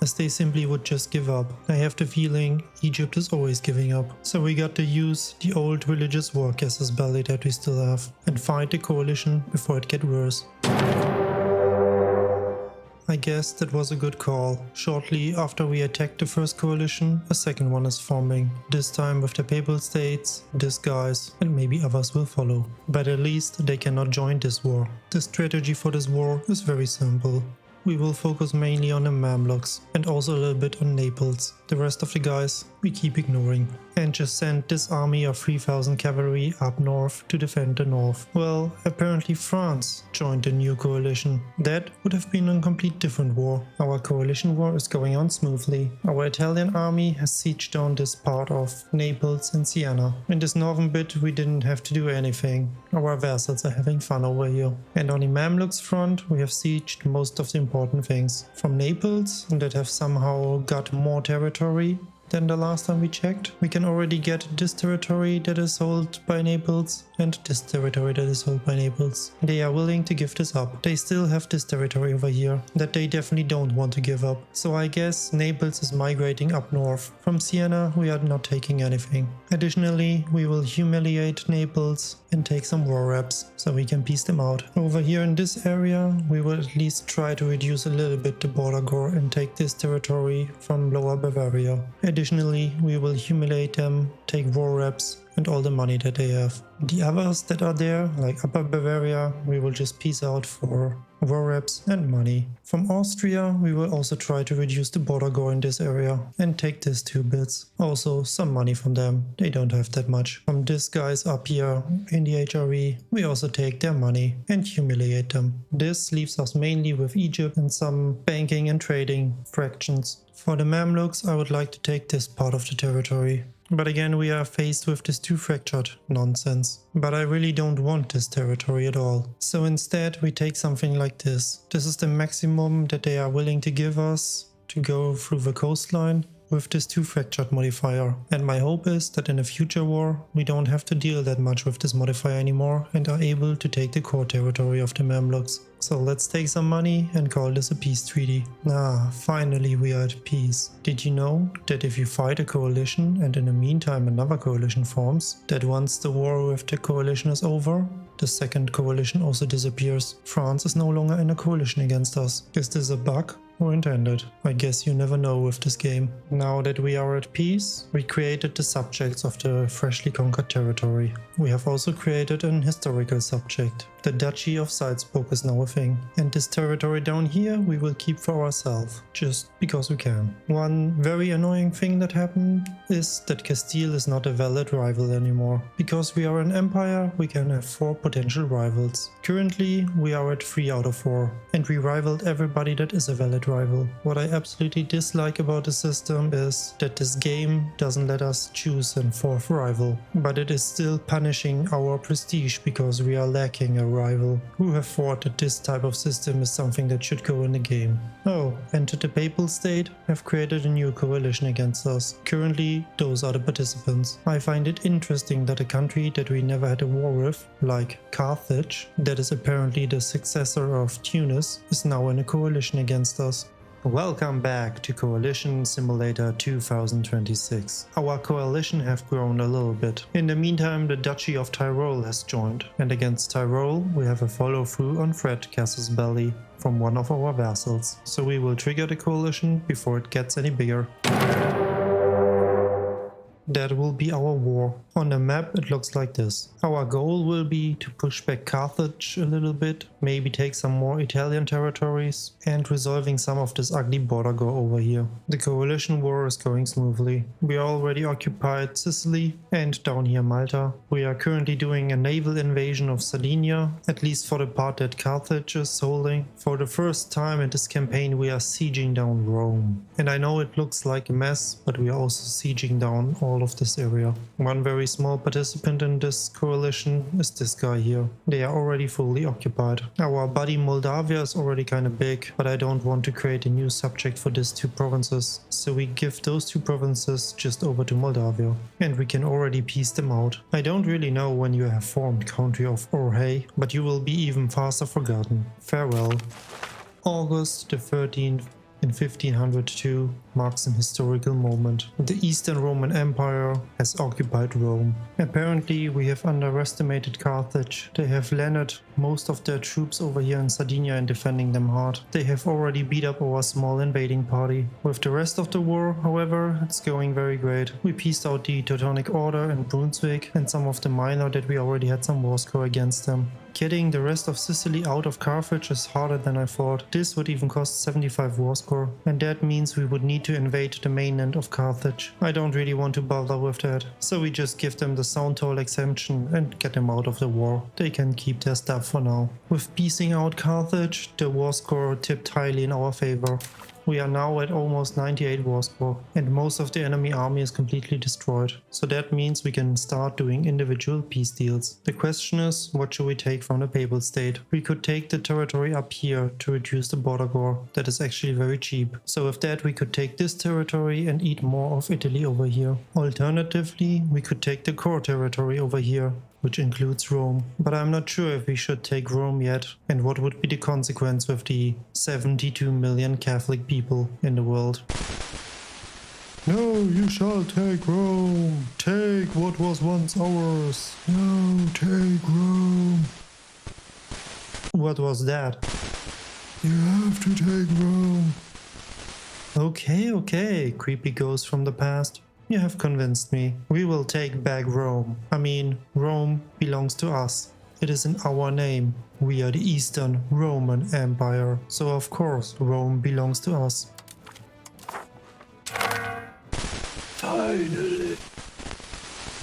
Speaker 1: as they simply would just give up. I have the feeling Egypt is always giving up. So we got to use the old religious war casus belli that we still have and fight the coalition before it gets worse. I guess that was a good call. Shortly after we attacked the first coalition, a second one is forming. This time with the Papal States, these guys, and maybe others will follow. But at least they cannot join this war. The strategy for this war is very simple. We will focus mainly on the Mamluks and also a little bit on Naples. The rest of the guys we keep ignoring. And just send this army of 3000 cavalry up north to defend the north. Well, apparently France joined the new coalition. That would have been a complete different war. Our coalition war is going on smoothly. Our Italian army has sieged down this part of Naples and Siena. In this northern bit we didn't have to do anything. Our vassals are having fun over here. And on the Mamluks front we have sieged most of the important things. From Naples, that have somehow got more territory than the last time we checked. We can already get this territory that is held by Naples and this territory that is held by Naples. They are willing to give this up. They still have this territory over here that they definitely don't want to give up. So I guess Naples is migrating up north. From Siena we are not taking anything. Additionally, we will humiliate Naples and take some war reps so we can piece them out. Over here in this area we will at least try to reduce a little bit the border gore and take this territory from Lower Bavaria. Additionally, we will humiliate them, take war reps and all the money that they have. The others that are there, like Upper Bavaria, we will just piece out for war reps and money. From Austria, we will also try to reduce the border gore in this area and take these 2 bits. Also some money from them, they don't have that much. From these guys up here in the HRE, we also take their money and humiliate them. This leaves us mainly with Egypt and some banking and trading fractions. For the Mamluks, I would like to take this part of the territory. But again, we are faced with this 2 fractured nonsense. But I really don't want this territory at all. So instead we take something like this. This is the maximum that they are willing to give us to go through the coastline with this 2 fractured modifier. And my hope is that in a future war we don't have to deal that much with this modifier anymore and are able to take the core territory of the Mamluks. So let's take some money and call this a peace treaty. Finally we are at peace. Did you know that if you fight a coalition and in the meantime another coalition forms, that once the war with the coalition is over, the second coalition also disappears? France is no longer in a coalition against us. Is this a bug or intended? I guess you never know with this game. Now that we are at peace, we created the subjects of the freshly conquered territory. We have also created an historical subject. The Duchy of Salzburg is now a thing. And this territory down here we will keep for ourselves, just because we can. One very annoying thing that happened is that Castile is not a valid rival anymore. Because we are an empire, we can have 4 potential rivals. Currently we are at 3 out of 4, and we rivaled everybody that is a valid rival. What I absolutely dislike about the system is that this game doesn't let us choose a 4th rival, but it is still punishing our prestige because we are lacking a rival. Who have thought that this type of system is something that should go in the game? Oh, and the Papal State have created a new coalition against us. Currently, those are the participants. I find it interesting that a country that we never had a war with, like Carthage, that is apparently the successor of Tunis, is now in a coalition against us. Welcome back to Coalition Simulator 2026. Our coalition have grown a little bit. In the meantime, the Duchy of Tyrol has joined, and against Tyrol we have a follow-through on threat casus belli from one of our vassals. So we will trigger the coalition before it gets any bigger. That will be our war. On the map it looks like this. Our goal will be to push back Carthage a little bit, maybe take some more Italian territories, and resolving some of this ugly border gore over here. The coalition war is going smoothly. We already occupied Sicily and down here Malta. We are currently doing a naval invasion of Sardinia, at least for the part that Carthage is holding. For the first time in this campaign we are sieging down Rome. And I know it looks like a mess, but we are also sieging down all all of this area. One very small participant in this coalition is this guy here. They are already fully occupied. Our buddy Moldavia is already kind of big, but I don't want to create a new subject for these two provinces, so we give those two provinces just over to Moldavia, and we can already piece them out. I don't really know when you have formed country of Orhei, but you will be even faster forgotten. Farewell. August the 13th in 1502 marks an historical moment. The Eastern Roman Empire has occupied Rome. Apparently we have underestimated Carthage. They have landed most of their troops over here in Sardinia and defending them hard. They have already beat up our small invading party. With the rest of the war, however, it's going very great. We pieced out the Teutonic Order and Brunswick and some of the minor that we already had some war score against them. Getting the rest of Sicily out of Carthage is harder than I thought. This would even cost 75 war score, and that means we would need to invade the mainland of Carthage. I don't really want to bother with that, so we just give them the sound toll exemption and get them out of the war. They can keep their stuff for now. With piecing out Carthage, the war score tipped highly in our favor. We are now at almost 98 war score, and most of the enemy army is completely destroyed. So that means we can start doing individual peace deals. The question is, what should we take from the Papal State? We could take the territory up here to reduce the border gore. That is actually very cheap. So with that we could take this territory and eat more of Italy over here. Alternatively, we could take the core territory over here, which includes Rome. But I'm not sure if we should take Rome yet, and what would be the consequence with the 72 million Catholic people in the world. No, you shall take Rome. Take what was once ours. No, take Rome. What was that? You have to take Rome. Okay, creepy ghost from the past. You have convinced me. We will take back Rome. I mean, Rome belongs to us. It is in our name. We are the Eastern Roman Empire. So of course, Rome belongs to us. Finally.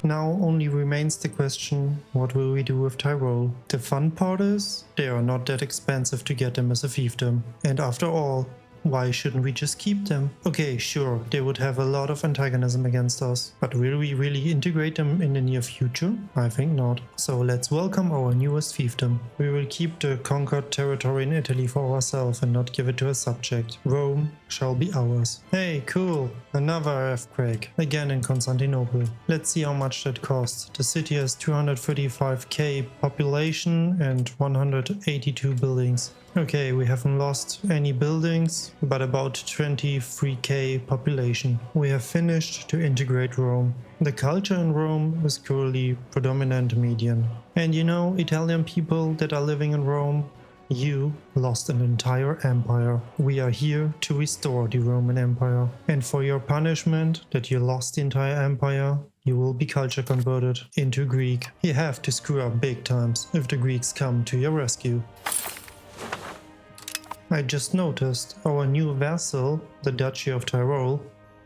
Speaker 1: Now only remains the question, what will we do with Tyrol? The fun part is, they are not that expensive to get them as a fiefdom. And after all, why shouldn't we just keep them? Okay, sure, they would have a lot of antagonism against us, but will we really integrate them in the near future? I think not. So let's welcome our newest fiefdom. We will keep the conquered territory in Italy for ourselves and not give it to a subject. Rome shall be ours. Hey, cool! Another earthquake, again in Constantinople. Let's see how much that costs. The city has 235k population and 182 buildings. Okay, we haven't lost any buildings, but about 23k population. We have finished to integrate Rome. The culture in Rome is currently predominant median. And you know, Italian people that are living in Rome, you lost an entire empire. We are here to restore the Roman Empire. And for your punishment that you lost the entire empire, you will be culture converted into Greek. You have to screw up big times if the Greeks come to your rescue. I just noticed our new vassal, the Duchy of Tyrol,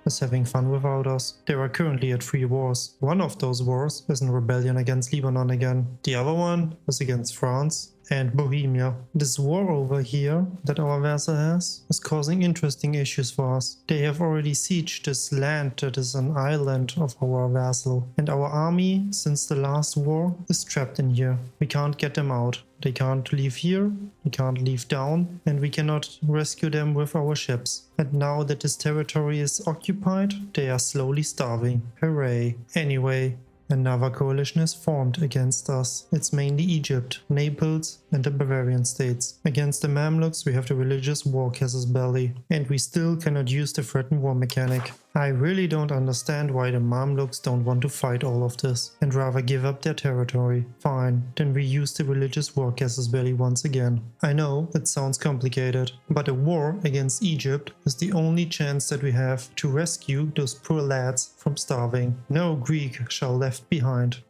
Speaker 1: is having fun without us. They are currently at 3 wars. One of those wars is in rebellion against Lebanon again. The other one is against France and Bohemia. This war over here that our vassal has is causing interesting issues for us. They have already sieged this land that is an island of our vassal, and our army, since the last war, is trapped in here. We can't get them out. They can't leave here, we can't leave down, and we cannot rescue them with our ships. And now that this territory is occupied, they are slowly starving. Hooray. Anyway, another coalition is formed against us. It's mainly Egypt, Naples and the Bavarian states. Against the Mamluks we have the religious war casus belli, and we still cannot use the threatened war mechanic. I really don't understand why the Mamluks don't want to fight all of this and rather give up their territory. Fine, then we use the religious war casus belli once again. I know it sounds complicated, but a war against Egypt is the only chance that we have to rescue those poor lads from starving. No Greek shall left behind.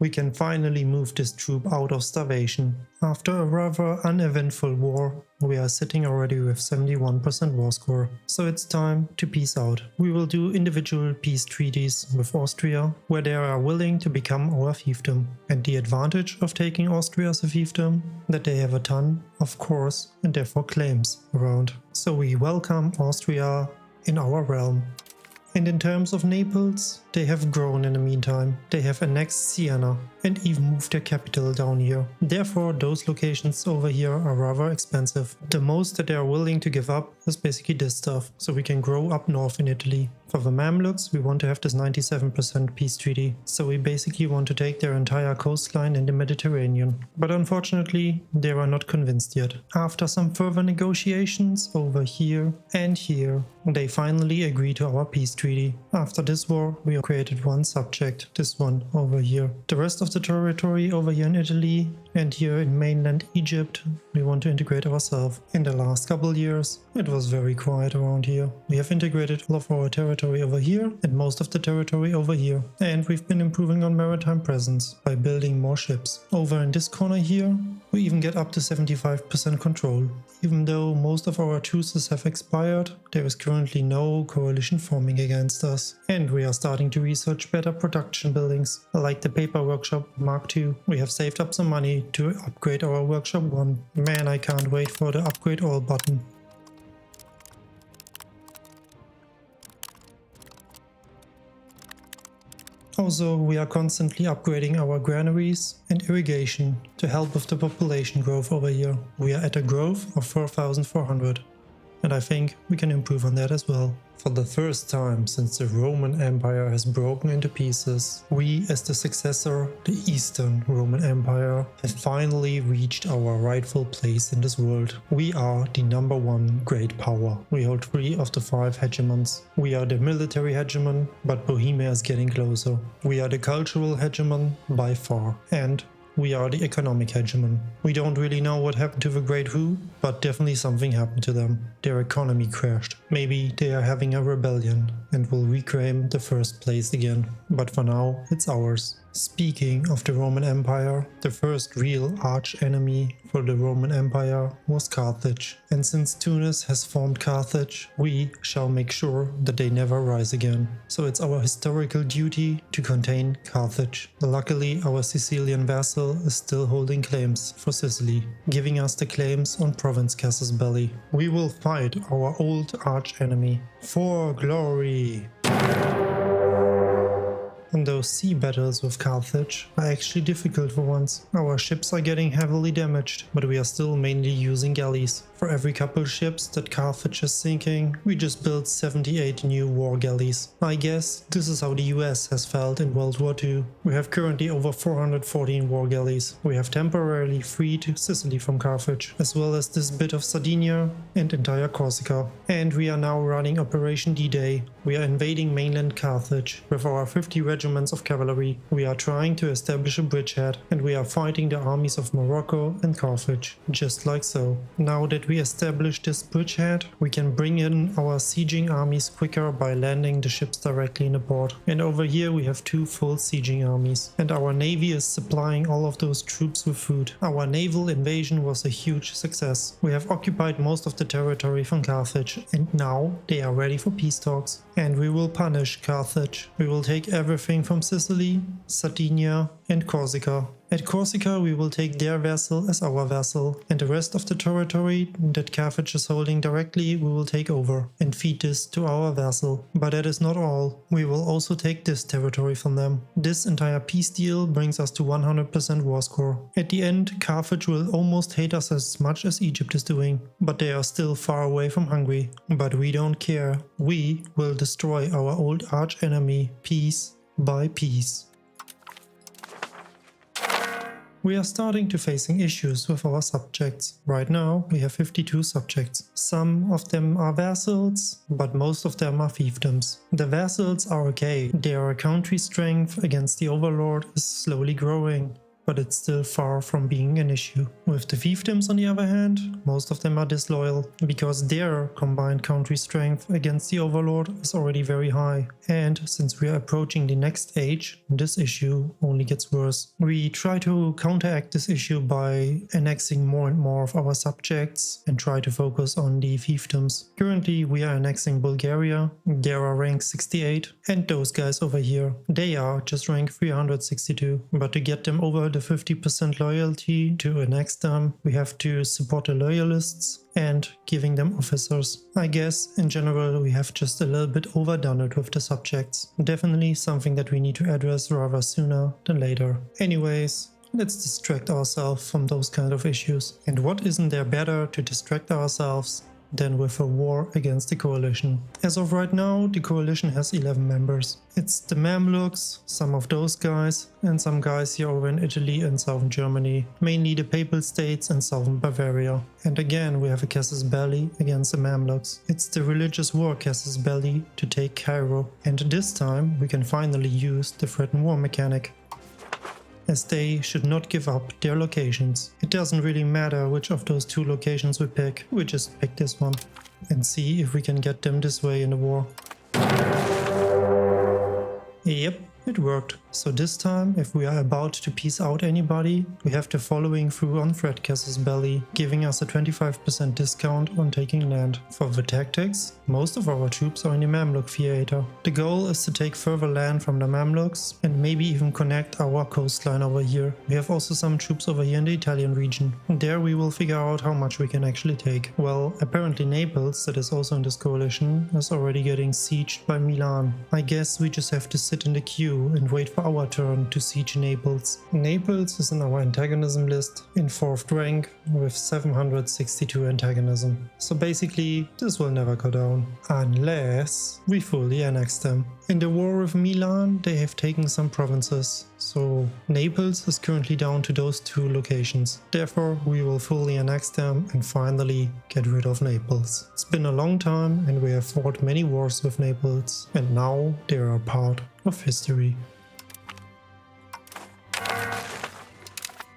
Speaker 1: We can finally move this troop out of starvation. After a rather uneventful war, we are sitting already with 71% war score. So it's time to peace out. We will do individual peace treaties with Austria, where they are willing to become our fiefdom. And the advantage of taking Austria as a fiefdom? That they have a ton of cores and therefore claims around. So we welcome Austria in our realm. And in terms of Naples, they have grown in the meantime. They have annexed Siena and even moved their capital down here. Therefore, those locations over here are rather expensive. The most that they are willing to give up is basically this stuff, so we can grow up north in Italy. For the Mamluks, we want to have this 97% peace treaty, so we basically want to take their entire coastline in the Mediterranean. But unfortunately, they are not convinced yet. After some further negotiations over here and here, they finally agree to our peace treaty. After this war, we created one subject, this one over here. The rest of the territory over here in Italy and here in mainland Egypt, we want to integrate ourselves. In the last couple years, it was very quiet around here. We have integrated all of our territory over here and most of the territory over here. And we've been improving on maritime presence by building more ships. Over in this corner here, we even get up to 75% control. Even though most of our truces have expired, there is currently no coalition forming against us. And we are starting to research better production buildings, like the paper workshop Mark II. We have saved up some money to upgrade our workshop 1. Man, I can't wait for the upgrade all button. Also, we are constantly upgrading our granaries and irrigation to help with the population growth over here. We are at a growth of 4,400, and I think we can improve on that as well. For the first time since the Roman Empire has broken into pieces, we as the successor, the Eastern Roman Empire, have finally reached our rightful place in this world. We are the #1 great power. We hold 3 of the 5 hegemons. We are the military hegemon, but Bohemia is getting closer. We are the cultural hegemon by far, and we are the economic hegemon. We don't really know what happened to the Great Who, but definitely something happened to them. Their economy crashed. Maybe they are having a rebellion and will reclaim the first place again. But for now, it's ours. Speaking of the Roman Empire, the first real arch-enemy for the Roman Empire was Carthage. And since Tunis has formed Carthage, we shall make sure that they never rise again. So it's our historical duty to contain Carthage. Luckily, our Sicilian vassal is still holding claims for Sicily, giving us the claims on Province Casus Belli. We will fight our old arch-enemy for glory. And those sea battles with Carthage are actually difficult for once. Our ships are getting heavily damaged, but we are still mainly using galleys. For every couple ships that Carthage is sinking, we just built 78 new war galleys. I guess this is how the US has felt in World War II. We have currently over 414 war galleys. We have temporarily freed Sicily from Carthage, as well as this bit of Sardinia and entire Corsica. And we are now running Operation D-Day. We are invading mainland Carthage with our 50 regiments of cavalry. We are trying to establish a bridgehead, and we are fighting the armies of Morocco and Carthage, just like so. Now that we establish this bridgehead, we can bring in our sieging armies quicker by landing the ships directly in the port. And over here we have 2 full sieging armies, and our navy is supplying all of those troops with food. Our naval invasion was a huge success. We have occupied most of the territory from Carthage, and now they are ready for peace talks. And we will punish Carthage. We will take everything from Sicily, Sardinia and Corsica. At Corsica we will take their vassal as our vassal, and the rest of the territory that Carthage is holding directly we will take over and feed this to our vassal. But that is not all. We will also take this territory from them. This entire peace deal brings us to 100% war score. At the end, Carthage will almost hate us as much as Egypt is doing, but they are still far away from Hungary. But we don't care. We will destroy our old arch enemy piece by piece. We are starting to facing issues with our subjects. Right now we have 52 subjects. Some of them are vassals, but most of them are fiefdoms. The vassals are okay. Their country strength against the overlord is slowly growing, but it's still far from being an issue. With the fiefdoms on the other hand, most of them are disloyal, because their combined country strength against the overlord is already very high. And since we are approaching the next age, this issue only gets worse. We try to counteract this issue by annexing more and more of our subjects and try to focus on the fiefdoms. Currently we are annexing Bulgaria. They are rank 68, and those guys over here, they are just rank 362. But to get them over the 50% loyalty to annex them, we have to support the loyalists and giving them officers. I guess in general we have just a little bit overdone it with the subjects. Definitely something that we need to address rather sooner than later. Anyways, let's distract ourselves from those kind of issues. And what isn't there better to distract ourselves than with a war against the coalition? As of right now, the coalition has 11 members. It's the Mamluks, some of those guys, and some guys here over in Italy and southern Germany, mainly the Papal States and southern Bavaria. And again, we have a casus belli against the Mamluks. It's the religious war casus belli to take Cairo, and this time we can finally use the threatened war mechanic, as they should not give up their locations. It doesn't really matter which of those two locations we pick, we just pick this one and see if we can get them this way in the war. Yep, it worked. So this time, if we are about to peace out anybody, we have the following through on threat casus belli, giving us a 25% discount on taking land. For the tactics, most of our troops are in the Mamluk theater. The goal is to take further land from the Mamluks and maybe even connect our coastline over here. We have also some troops over here in the Italian region. There we will figure out how much we can actually take. Well, apparently Naples, that is also in this coalition, is already getting sieged by Milan. I guess we just have to sit in the queue and wait for our turn to siege Naples. Naples is in our antagonism list in 4th rank with 762 antagonism. So basically this will never go down unless we fully annex them. In the war with Milan they have taken some provinces, so Naples is currently down to those 2 locations. Therefore we will fully annex them and finally get rid of Naples. It's been a long time and we have fought many wars with Naples, and now they are a part of history.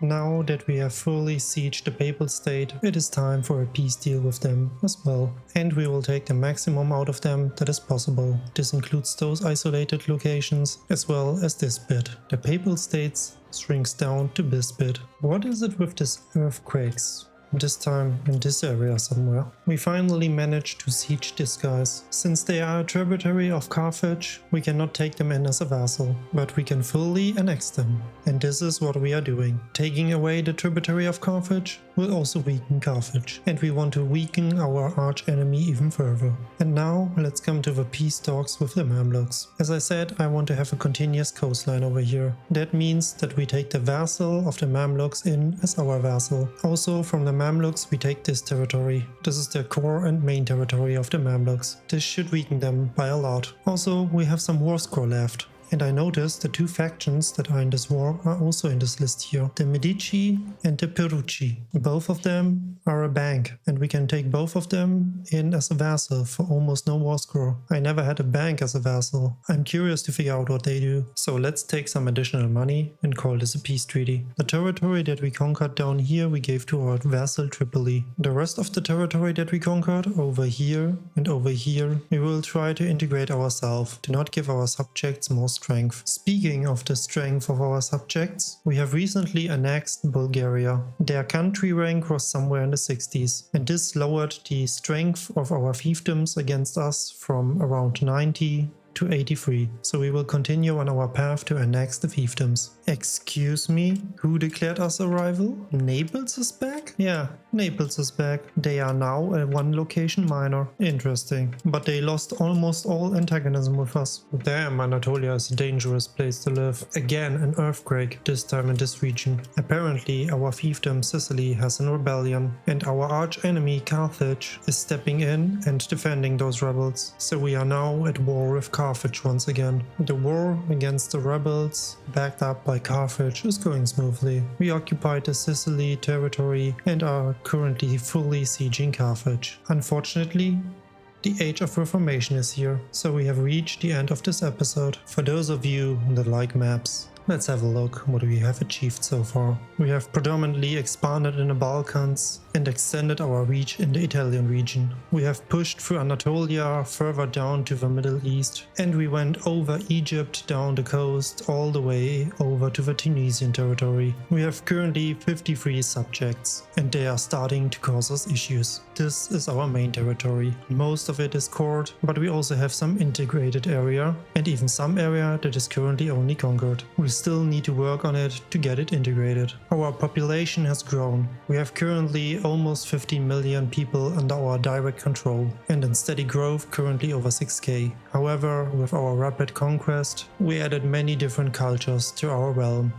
Speaker 1: Now that we have fully sieged the Papal State, it is time for a peace deal with them as well. And we will take the maximum out of them that is possible. This includes those isolated locations as well as this bit. The Papal States shrinks down to this bit. What is it with these earthquakes? This time in this area somewhere. We finally managed to siege these guys. Since they are a tributary of Carthage, we cannot take them in as a vassal, but we can fully annex them. And this is what we are doing. Taking away the tributary of Carthage will also weaken Carthage, and we want to weaken our arch enemy even further. And now let's come to the peace talks with the Mamluks. As I said, I want to have a continuous coastline over here. That means that we take the vassal of the Mamluks in as our vassal. Also from the Mamluks we take this territory. This is the core and main territory of the Mamluks. This should weaken them by a lot. Also we have some war score left. And I noticed the 2 factions that are in this war are also in this list here. The Medici and the Perucci. Both of them are a bank, and we can take both of them in as a vassal for almost no war score. I never had a bank as a vassal. I'm curious to figure out what they do. So let's take some additional money and call this a peace treaty. The territory that we conquered down here we gave to our vassal Tripoli. The rest of the territory that we conquered over here and over here we will try to integrate ourselves to not give our subjects more strength. Speaking of the strength of our subjects, we have recently annexed Bulgaria. Their country rank was somewhere in the 60s, and this lowered the strength of our fiefdoms against us from around 90 to 83, so we will continue on our path to annex the fiefdoms. Excuse me? Who declared us a rival? Naples is back? Yeah, Naples is back. They are now a 1 location minor. Interesting. But they lost almost all antagonism with us. Damn, Anatolia is a dangerous place to live. Again, an earthquake, this time in this region. Apparently, our fiefdom Sicily has an rebellion, and our arch enemy Carthage is stepping in and defending those rebels. So we are now at war with Carthage once again. The war against the rebels, backed up by Carthage, is going smoothly. We occupied the Sicily territory and are currently fully sieging Carthage. Unfortunately, the Age of Reformation is here, so we have reached the end of this episode. For those of you that like maps, let's have a look what we have achieved so far. We have predominantly expanded in the Balkans and extended our reach in the Italian region. We have pushed through Anatolia further down to the Middle East, and we went over Egypt down the coast all the way over to the Tunisian territory. We have currently 53 subjects, and they are starting to cause us issues. This is our main territory. Most of it is cored, but we also have some integrated area and even some area that is currently only conquered. We still need to work on it to get it integrated. Our population has grown. We have currently almost 15 million people under our direct control, and in steady growth currently over 6k. However, with our rapid conquest, we added many different cultures to our realm.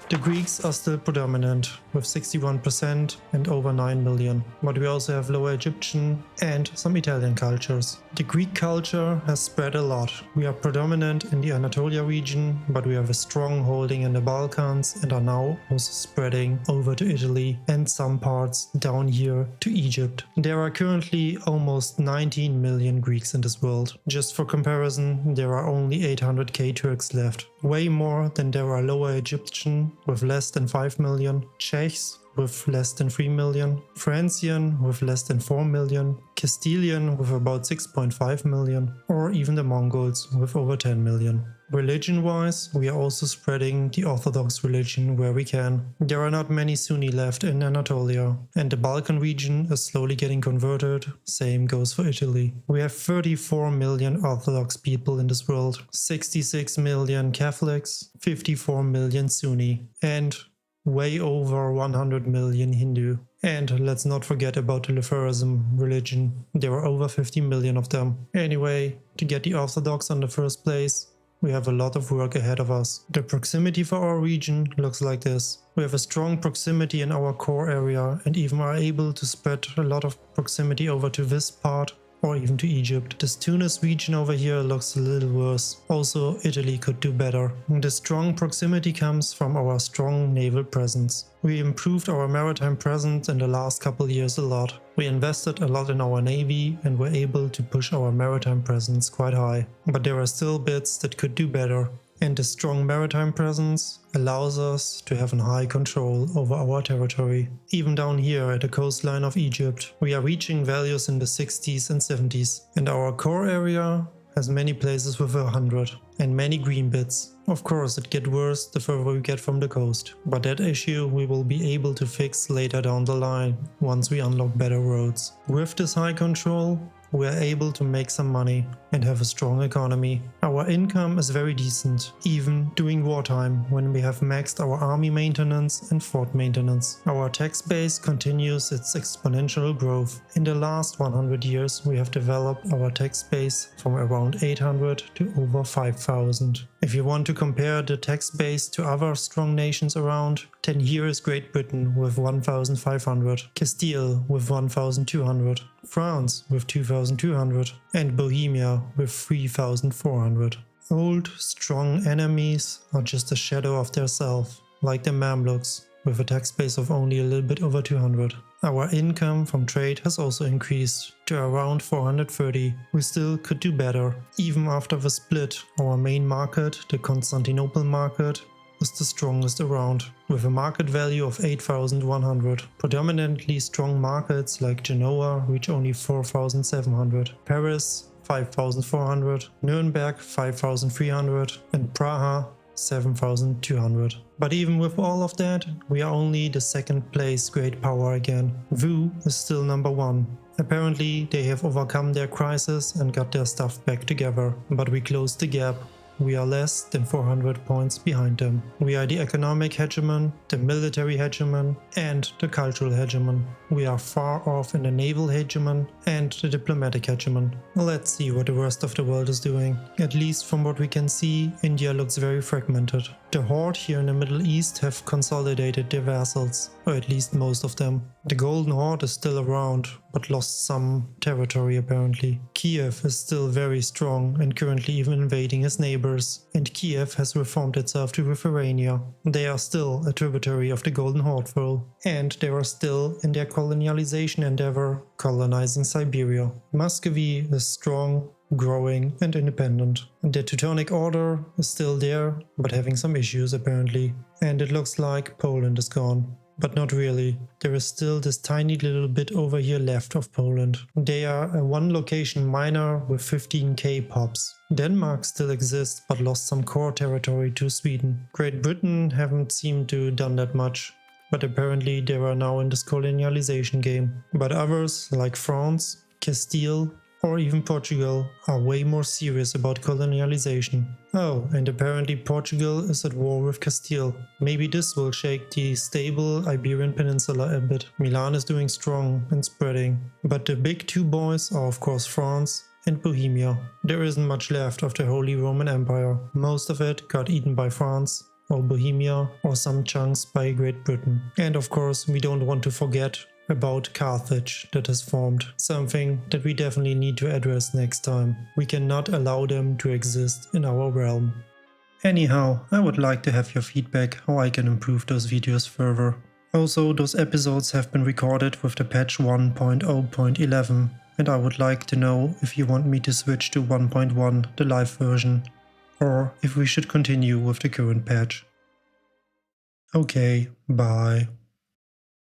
Speaker 1: The Greeks are still predominant, with 61% and over 9 million, but we also have Lower Egyptian and some Italian cultures. The Greek culture has spread a lot. We are predominant in the Anatolia region, but we have a strong holding in the Balkans and are now also spreading over to Italy and some parts down here to Egypt. There are currently almost 19 million Greeks in this world. Just for comparison, there are only 800k Turks left, way more than there are Lower Egyptian with less than 5 million, Czechs with less than 3 million, Francian with less than 4 million, Castilian with about 6.5 million, or even the Mongols with over 10 million. Religion-wise, we are also spreading the Orthodox religion where we can. There are not many Sunni left in Anatolia, and the Balkan region is slowly getting converted. Same goes for Italy. We have 34 million Orthodox people in this world, 66 million Catholics, 54 million Sunni, and way over 100 million Hindu. And let's not forget about the Lutheranism religion. There are over 50 million of them. Anyway, to get the Orthodox on the first place, we have a lot of work ahead of us. The proximity for our region looks like this. We have a strong proximity in our core area and even are able to spread a lot of proximity over to this part or even to Egypt. This Tunis region over here looks a little worse. Also, Italy could do better. The strong proximity comes from our strong naval presence. We improved our maritime presence in the last couple years a lot. We invested a lot in our navy and were able to push our maritime presence quite high. But there are still bits that could do better. And the strong maritime presence allows us to have a high control over our territory. Even down here at the coastline of Egypt, we are reaching values in the 60s and 70s. And our core area has many places with 100 and many green bits. Of course, it gets worse the further we get from the coast. But that issue we will be able to fix later down the line, once we unlock better roads. With this high control, we are able to make some money and have a strong economy. Our income is very decent, even during wartime when we have maxed our army maintenance and fort maintenance. Our tax base continues its exponential growth. In the last 100 years we have developed our tax base from around 800 to over 5,000. If you want to compare the tax base to other strong nations around, then here is Great Britain with 1,500, Castile with 1,200, France with 2,200 and Bohemia with 3,400. Old, strong enemies are just a shadow of their self, like the Mamluks, with a tax base of only a little bit over 200. Our income from trade has also increased to around 430. We still could do better. Even after the split, our main market, the Constantinople market, is the strongest around, with a market value of 8,100. Predominantly strong markets like Genoa reach only 4,700, Paris 5,400, Nuremberg 5,300 and Praha 7,200. But even with all of that, we are only the second place great power again. Wu is still number one. Apparently they have overcome their crisis and got their stuff back together, but we closed the gap. We are less than 400 points behind them. We are the economic hegemon, the military hegemon, and the cultural hegemon. We are far off in the naval hegemon and the diplomatic hegemon. Let's see what the rest of the world is doing. At least from what we can see, India looks very fragmented. The Horde here in the Middle East have consolidated their vassals, or at least most of them. The Golden Horde is still around, but lost some territory apparently. Kiev is still very strong and currently even invading his neighbors, and Kiev has reformed itself to Lithuania. They are still a tributary of the Golden Horde though, and they are still in their colonialization endeavor, colonizing Siberia. Muscovy is strong, growing and independent. The Teutonic Order is still there, but having some issues apparently. And it looks like Poland is gone. But not really. There is still this tiny little bit over here left of Poland. They are a one location minor with 15k pops. Denmark still exists but lost some core territory to Sweden. Great Britain haven't seemed to done that much, but apparently they are now in this colonialization game. But others like France, Castile, or even Portugal are way more serious about colonialization. Oh, and apparently Portugal is at war with Castile. Maybe this will shake the stable Iberian Peninsula a bit. Milan is doing strong and spreading. But the big two boys are of course France and Bohemia. There isn't much left of the Holy Roman Empire. Most of it got eaten by France, or Bohemia, or some chunks by Great Britain. And of course we don't want to forget about Carthage that has formed, something that we definitely need to address next time. We cannot allow them to exist in our realm. Anyhow, I would like to have your feedback how I can improve those videos further. Also, those episodes have been recorded with the patch 1.0.11, and I would like to know if you want me to switch to 1.1, the live version, or if we should continue with the current patch. Okay, bye.